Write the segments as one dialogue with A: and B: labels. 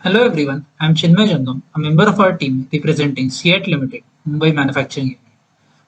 A: Hello everyone, I'm Chinmay Jangam, a member of our team representing CEAT Limited, Mumbai Manufacturing Unit.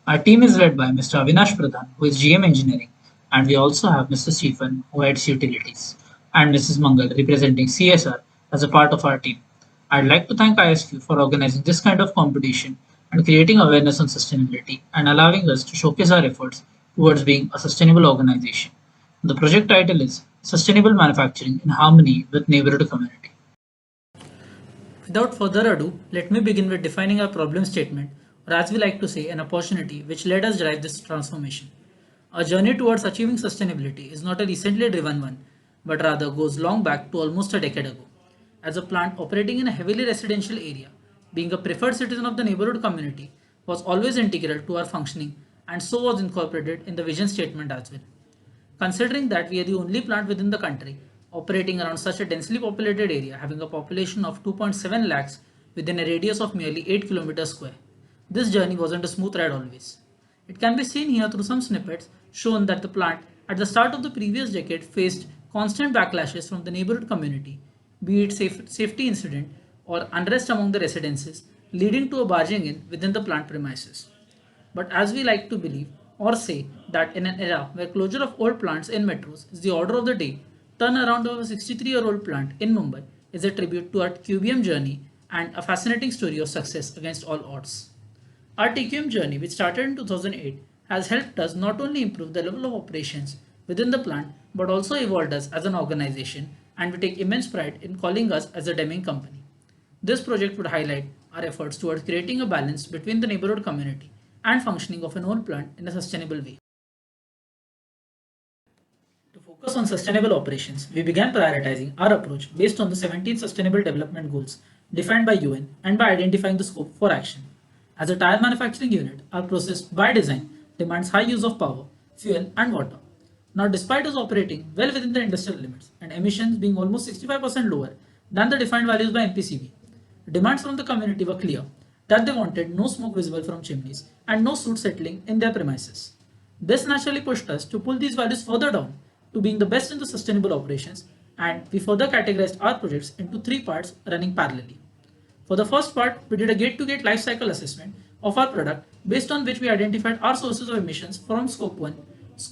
A: Our team is led by Mr. Avinash Pradhan, who is GM Engineering, and we also have Mr. Stephen, who heads Utilities, and Mrs. Mangal, representing CSR, as a part of our team. I'd like to thank ISQ for organizing this kind of competition and creating awareness on sustainability and allowing us to showcase our efforts towards being a sustainable organization. The project title is Sustainable Manufacturing in Harmony with Neighborhood Community.
B: Without further ado, let me begin with defining our problem statement, or as we like to say, an opportunity which led us drive this transformation. Our journey towards achieving sustainability is not a recently driven one, but rather goes long back to almost a decade ago. As a plant operating in a heavily residential area, being a preferred citizen of the neighborhood community was always integral to our functioning and so was incorporated in the vision statement as well. Considering that we are the only plant within the country operating around such a densely populated area having a population of 2.7 lakhs within a radius of merely 8 kilometers square. This journey wasn't a smooth ride always. It can be seen here through some snippets shown that the plant at the start of the previous decade faced constant backlashes from the neighborhood community, be it safety incident or unrest among the residences, leading to a barging in within the plant premises. But as we like to believe or say that in an era where closure of old plants in metros is the order of the day, turnaround of a 63-year-old plant in Mumbai is a tribute to our QBM journey and a fascinating story of success against all odds. Our TQM journey, which started in 2008, has helped us not only improve the level of operations within the plant but also evolved us as an organization, and we take immense pride in calling us as a Deming company. This project would highlight our efforts towards creating a balance between the neighborhood community and functioning of an old plant in a sustainable way. To focus on sustainable operations, we began prioritizing our approach based on the 17 Sustainable Development Goals defined by UN and by identifying the scope for action. As a tire manufacturing unit, our process by design demands high use of power, fuel, and water. Now, despite us operating well within the industrial limits and emissions being almost 65% lower than the defined values by MPCB, demands from the community were clear that they wanted no smoke visible from chimneys and no soot settling in their premises. This naturally pushed us to pull these values further down to being the best in the sustainable operations, and we further categorized our projects into three parts running parallelly. For the first part, we did a gate-to-gate life cycle assessment of our product based on which we identified our sources of emissions from scope 1,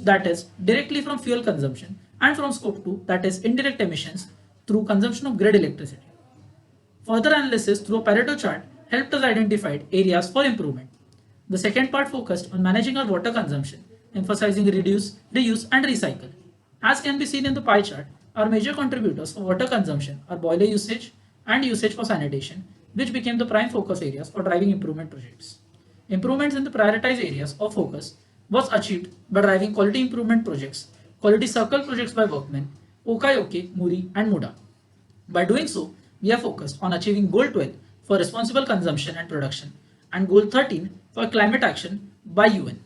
B: that is directly from fuel consumption, and from scope 2, that is indirect emissions through consumption of grid electricity. Further analysis through a Pareto chart helped us identify areas for improvement. The second part focused on managing our water consumption, emphasizing reduce, reuse, and recycle. As can be seen in the pie chart, our major contributors for water consumption are boiler usage and usage for sanitation, which became the prime focus areas for driving improvement projects. Improvements in the prioritized areas of focus was achieved by driving quality improvement projects, quality circle projects by workmen, Okayoke, Muri, and Muda. By doing so, we are focused on achieving Goal 12 for responsible consumption and production and Goal 13 for climate action by UN.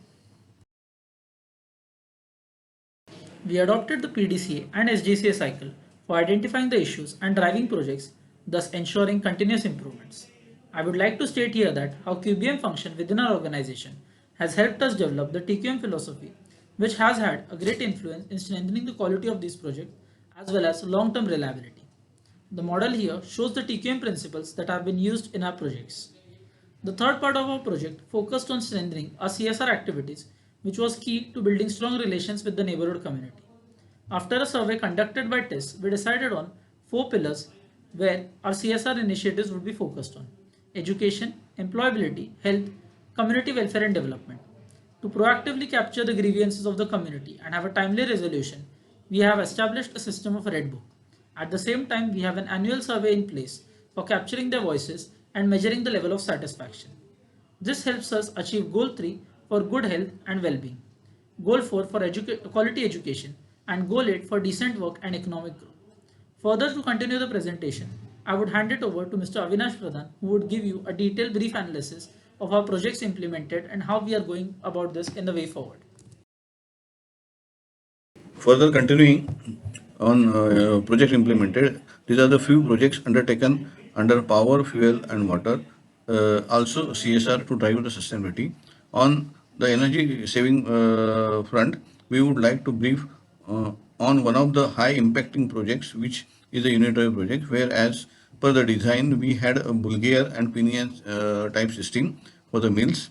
B: We adopted the PDCA and SGCA cycle for identifying the issues and driving projects, thus ensuring continuous improvements. I would like to state here that how QBM function within our organization has helped us develop the TQM philosophy, which has had a great influence in strengthening the quality of these projects as well as long-term reliability. The model here shows the TQM principles that have been used in our projects. The third part of our project focused on strengthening our CSR activities, which was key to building strong relations with the neighborhood community. After a survey conducted by TIS, we decided on four pillars where our CSR initiatives would be focused on: education, employability, health, community welfare, and development. To proactively capture the grievances of the community and have a timely resolution, we have established a system of Red Book. At the same time, we have an annual survey in place for capturing their voices and measuring the level of satisfaction. This helps us achieve Goal 3 for good health and well-being, Goal 4 for quality education, and Goal 8 for decent work and economic growth. Further, to continue the presentation, I would hand it over to Mr. Avinash Pradhan, who would give you a detailed brief analysis of our projects implemented and how we are going about this in the way forward.
C: Further continuing on project implemented, these are the few projects undertaken under power, fuel, and water. Also CSR to drive the sustainability. On the energy saving front, we would like to brief on one of the high impacting projects, which is a unitary project, whereas per the design, we had a Bulgare and Pinion type system for the mills,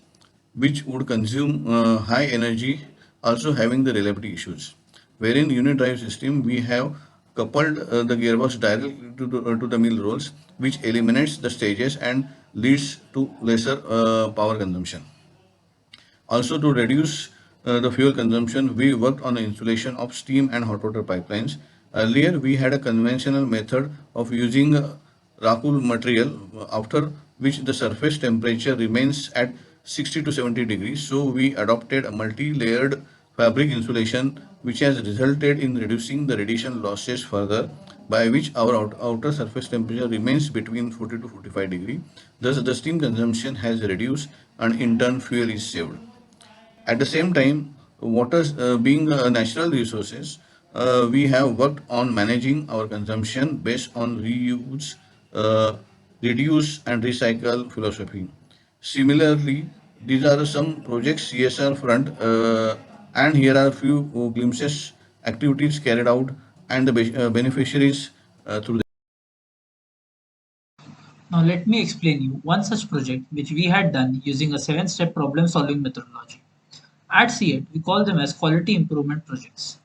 C: which would consume high energy, also having the reliability issues. Wherein unit drive system, we have coupled the gearbox directly to the mill rolls, which eliminates the stages and leads to lesser power consumption. Also, to reduce the fuel consumption, we worked on the installation of steam and hot water pipelines. Earlier, we had a conventional method of using Rakul material, after which the surface temperature remains at 60 to 70 degrees. So, we adopted a multi-layered fabric insulation, which has resulted in reducing the radiation losses further, by which our outer surface temperature remains between 40 to 45 degree. Thus, the steam consumption has reduced and in turn fuel is saved. At the same time, water being natural resources, we have worked on managing our consumption based on reuse, uh, reduce, and recycle philosophy. Similarly, these are some projects CSR front, and here are a few glimpses activities carried out and the beneficiaries through.
A: Now let me explain you one such project which we had done using a 7-step problem solving methodology. At CEAT, we call them as quality improvement projects.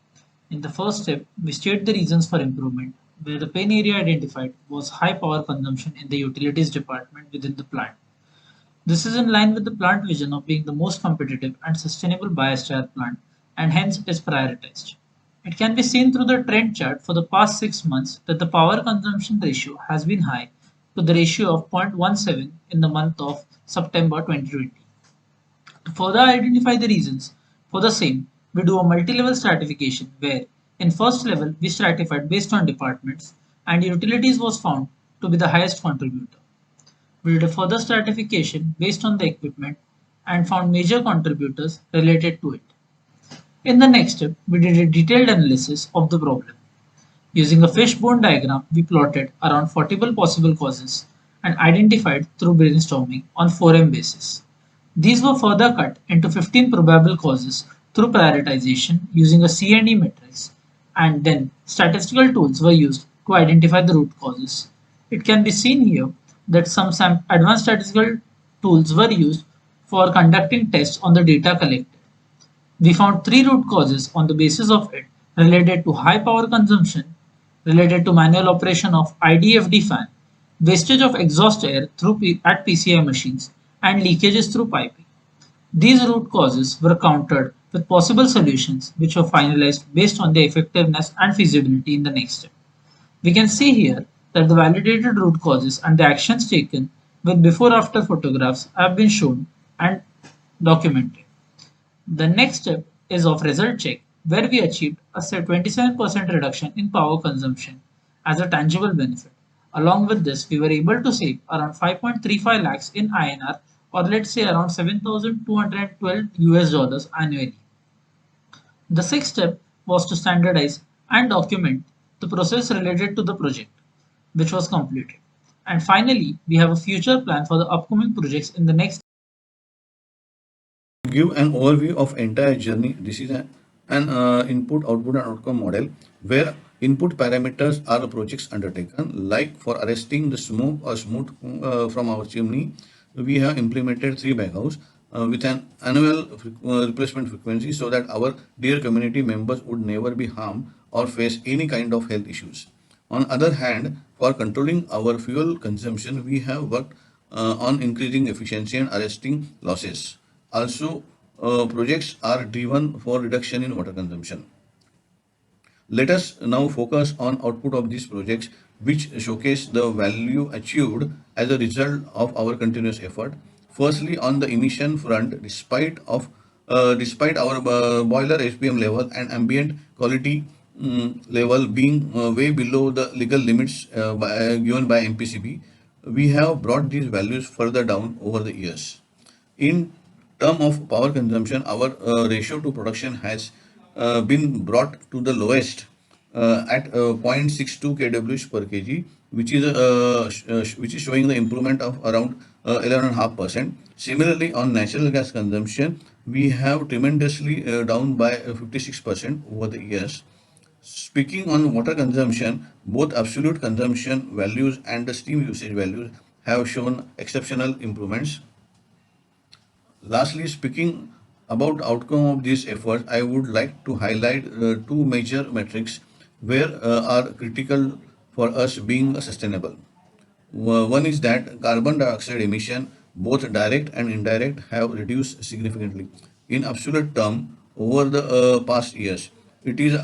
A: In the first step, we state the reasons for improvement, where the pain area identified was high power consumption in the utilities department within the plant. This is in line with the plant vision of being the most competitive and sustainable bias tire plant, and hence is prioritized. It can be seen through the trend chart for the past 6 months that the power consumption ratio has been high to the ratio of 0.17 in the month of September 2020. To further identify the reasons for the same, we do a multi-level stratification where in first level we stratified based on departments and utilities was found to be the highest contributor. We did a further stratification based on the equipment and found major contributors related to it. In the next step, we did a detailed analysis of the problem. Using a fishbone diagram, we plotted around 40 possible causes and identified through brainstorming on 4M basis. These were further cut into 15 probable causes through prioritization using a C&E matrix, and then statistical tools were used to identify the root causes. It can be seen here that some advanced statistical tools were used for conducting tests on the data collected. We found three root causes on the basis of it related to high power consumption, related to manual operation of IDFD fan, wastage of exhaust air at PCI machines, and leakages through piping. These root causes were countered with possible solutions which were finalized based on their effectiveness and feasibility in the next step. We can see here that the validated root causes and the actions taken with before after photographs have been shown and documented. The next step is of result check, where we achieved a 27% reduction in power consumption as a tangible benefit. Along with this, we were able to save around 5.35 lakhs in INR, or let's say around 7,212 US dollars annually. The sixth step was to standardize and document the process related to the project, which was completed. And finally, we have a future plan for the upcoming projects in the next.
C: Give an overview of entire journey. This is an input, output, and outcome model where input parameters are the projects undertaken. Like for arresting the smoke or smooth from our chimney, we have implemented three baghouse with an annual replacement frequency so that our dear community members would never be harmed or face any kind of health issues. On other hand, for controlling our fuel consumption, we have worked on increasing efficiency and arresting losses. Also, projects are driven for reduction in water consumption. Let us now focus on output of these projects, which showcase the value achieved as a result of our continuous effort. Firstly, on the emission front, despite our boiler SPM level and ambient quality level being way below the legal limits given by MPCB, we have brought these values further down over the years. In term of power consumption, our ratio to production has been brought to the lowest at 0.62 kWh per kg, which is showing the improvement of around 11.5%. Similarly, on natural gas consumption, we have tremendously down by 56% over the years. Speaking on water consumption, both absolute consumption values and the steam usage values have shown exceptional improvements. Lastly, speaking about outcome of these efforts, I would like to highlight two major metrics where are critical for us being sustainable. One is that carbon dioxide emission, both direct and indirect, have reduced significantly. In absolute term, over the past years, it is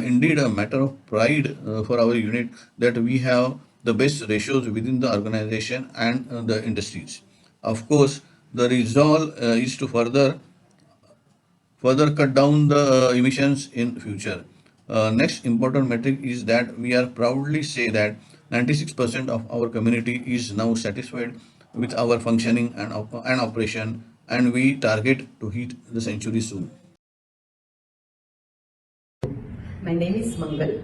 C: indeed a matter of pride for our unit that we have the best ratios within the organization and the industries. Of course, the resolve is to further cut down the emissions in future. Next important metric is that we are proudly say that 96% of our community is now satisfied with our functioning and operation, and we target to hit the century soon.
D: My name is Mangal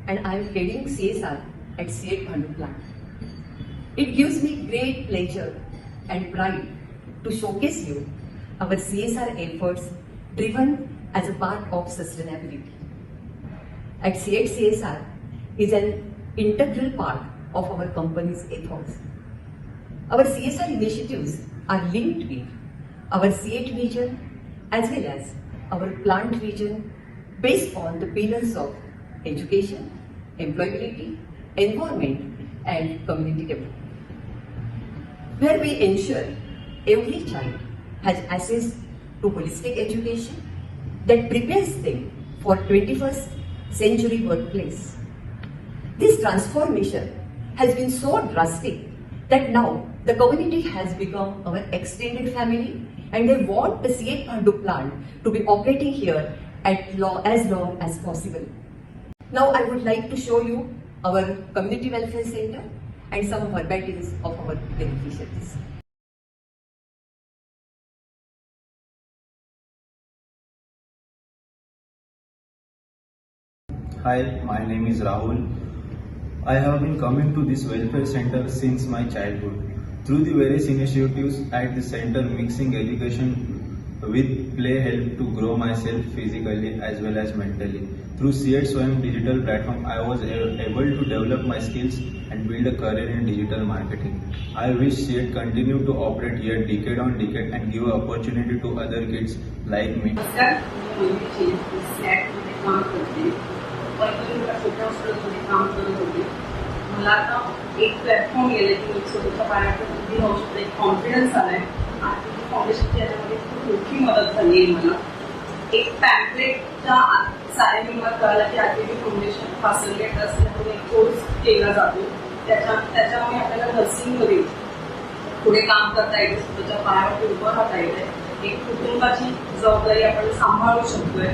D: and I am heading CSR at CEAT Bhandu plant. It gives me great pleasure and pride to showcase you our CSR efforts driven as a part of sustainability. At CEAT CSR is an integral part of our company's ethos. Our CSR initiatives are linked with our CEAT vision as well as our plant vision based on the pillars of education, employability, environment, and community development, where we ensure every child has access to holistic education that prepares them for 21st century workplace. This transformation has been so drastic that now the community has become our extended family and they want the CEAT Bhandu plant to be operating here as long as possible. Now I would like to show you our community welfare center and some verbatims of our beneficiaries.
E: Hi, my name is Rahul. I have been coming to this welfare center since my childhood. Through the various initiatives at the center, mixing education with play helped to grow myself physically as well as mentally. Through CEAT Swayam digital platform, I was able to develop my skills and build a career in digital marketing. I wish CEAT continue to operate here decade on decade and give opportunity to other kids like me.
F: नमस्कार, मी मोहिनी स्नॅकमध्ये काम करते. पहिल्यांदा छोट्या हॉस्पिटलमध्ये काम करत होते. मला आता एक प्लॅटफॉर्म गेले की मी स्वतःच्या पायावर उभी राहू शकते, एक कॉन्फिडन्स आलाय आणि फाउंडेशनची याच्यामध्ये खूप मोठी मदत झाली आहे मला. एक पॅम्पलेटच्या साऱ्यांनी मला कळालं की आरटीडी फाउंडेशन फॅसिलिटेट असल्यामुळे एक कोर्स केला जातो. त्याच्यामुळे आपल्याला नर्सिंगमध्ये पुढे काम करता येते, स्वतःच्या पायावरती उभं राहता येते. एक कुटुंबाची जबाबदारी आपण सांभाळू शकतोय.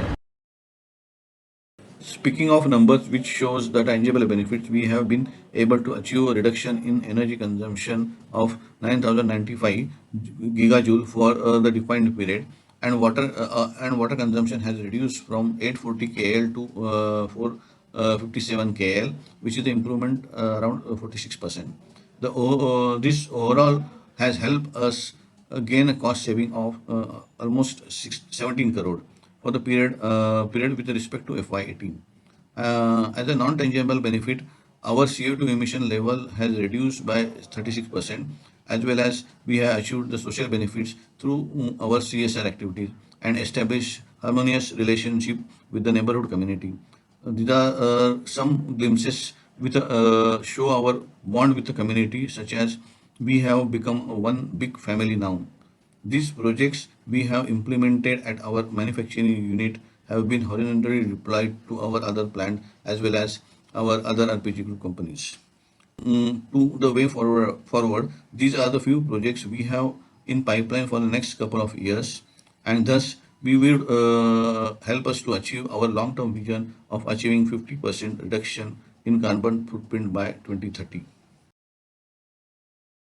C: Speaking of numbers, which shows the tangible benefits, we have been able to achieve a reduction in energy consumption of 9,095 gigajoule for the defined period, and water consumption has reduced from 840 kl to 457 kl, which is the improvement around 46%. This overall has helped us gain a cost saving of almost 17 crore for the period with respect to FY18. As a non-tangible benefit, our CO2 emission level has reduced by 36%, as well as we have achieved the social benefits through our CSR activities and established harmonious relationship with the neighborhood community. These are some glimpses with show our bond with the community, such as we have become one big family now. These projects we have implemented at our manufacturing unit have been horizontally deployed to our other plant as well as our other RPG group companies. To the way forward, these are the few projects we have in pipeline for the next couple of years, and thus we will help us to achieve our long-term vision of achieving 50% reduction in carbon footprint by 2030.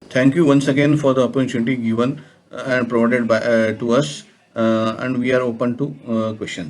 C: Thank you once again for the opportunity given and provided by to us, and we are open to questions.